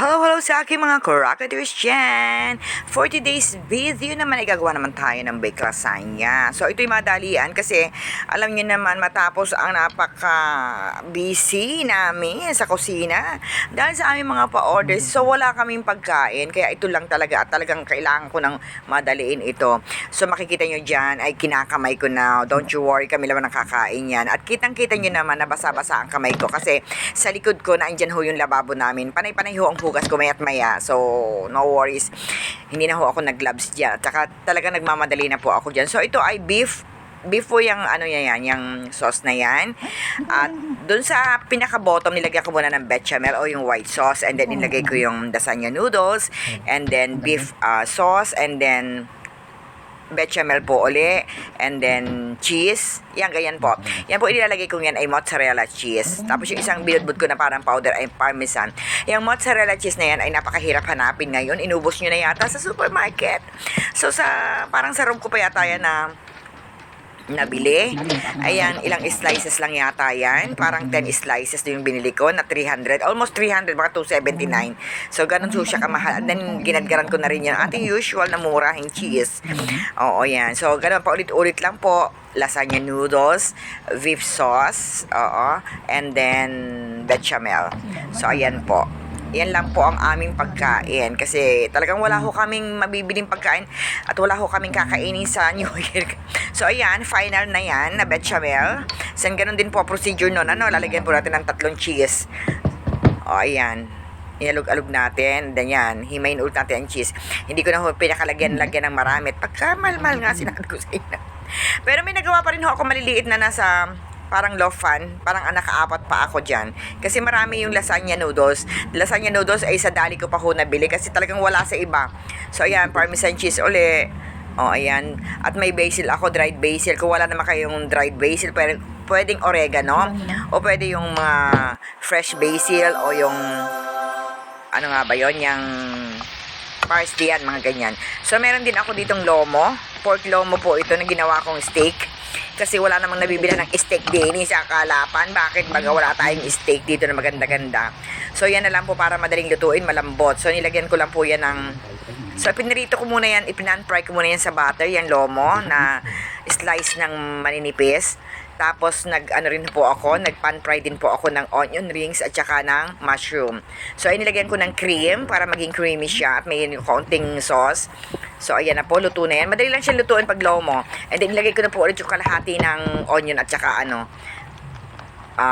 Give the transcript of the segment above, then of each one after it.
Hello, hello sa aking mga Kurakaders dyan! For today's video naman, igagawa naman tayo ng baked lasagna. So, ito'y madalian kasi alam niyo naman matapos ang napaka-busy namin sa kusina dahil sa aming mga pa-orders. So, wala kaming pagkain kaya ito lang talaga at talagang kailangan ko ng madaliin ito. So, makikita nyo dyan ay kinakamay ko na. Don't you worry, kami naman nakakain yan. At kitang-kita nyo naman na basa-basa ang kamay ko kasi sa likod ko na andyan ho yung lababo namin. Panay-panay ho ang hugas ko maya't maya. So, no worries. Hindi na ho ako nag-gloves dyan. At saka talaga nagmamadali na po ako dyan. So, ito ay beef po yung ano yan, yung sauce na yan. At dun sa pinaka-bottom, nilagay ko muna ng bechamel o yung white sauce. And then, nilagay ko yung lasagna noodles. And then, beef sauce. And then, bechamel po uli, and then cheese, yan, ganyan po. Yan po, inilalagay ko yan ay mozzarella cheese. Tapos yung isang binudbud ko na parang powder ay parmesan. Yung mozzarella cheese na yan ay napakahirap hanapin ngayon. Inubos nyo na yata sa supermarket. So, parang sa room ko pa yata yan na nabili. Ayan, ilang slices lang yata yan. Parang 10 slices na yung binili ko na 300. Almost 300, baka 279. So, ganun po siya kamahal. And then, ginadgaran ko na rin yan. Ating usual na murahing cheese. Oo, yan. So, ganun pa ulit-ulit lang po. Lasagna noodles, beef sauce, and then bechamel. So, ayan po. Yan lang po ang aming pagkain kasi talagang wala ho kaming mabibiling pagkain at wala ho kaming kakainin sa New Year. So ayan, final na yan na bechamel. So ganun din po procedure nun, lalagyan po natin ng 3 cheese. O ayan, inalog-alog natin, then yan, himayin ulit natin ang cheese. Hindi ko na ho pinakalagyan ng marami at pagkamalmal nga sinabi ko sa inyo. Pero may nagawa pa rin ho ako maliliit na nasa parang loaf fan, parang naka-apat pa ako dyan. Kasi marami yung lasagna noodles. Lasagna noodles ay sa dali ko pa ho nabili kasi talagang wala sa iba. So, ayan, parmesan cheese uli. O, ayan. At may basil ako, dried basil. Kung wala naman kayong dried basil, pwedeng oregano. O pwede yung mga fresh basil o yung, ano nga ba yun, yung parsley yan, mga ganyan. So, meron din ako ditong lomo. Pork lomo po ito na ginawa kong steak. Kasi wala namang nabibili ng steak din sa Kalapan. Bakit? Baga wala tayong steak dito na maganda-ganda. So, yan na lang po para madaling lutuin, malambot. So, nilagyan ko lang po yan ng... So, pinirito ko muna yan, ipinan-fry ko muna yan sa butter, yan lomo, na slice ng maninipis. Tapos, nag-pan-fry din po ako ng onion rings at saka ng mushroom. So, ay nilagyan ko ng cream para maging creamy siya at may kaunting sauce. So, ayan na po, luto na yan. Madali lang siya lutuin pag lomo. And then, ilagay ko na po ulit yung kalahati ng onion at saka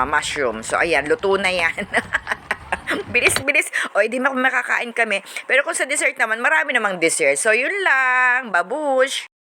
mushroom. So, ayan, luto na yan. Bilis-bilis. O, hindi makakain kami. Pero kung sa dessert naman, marami namang dessert. So, yun lang. Babush!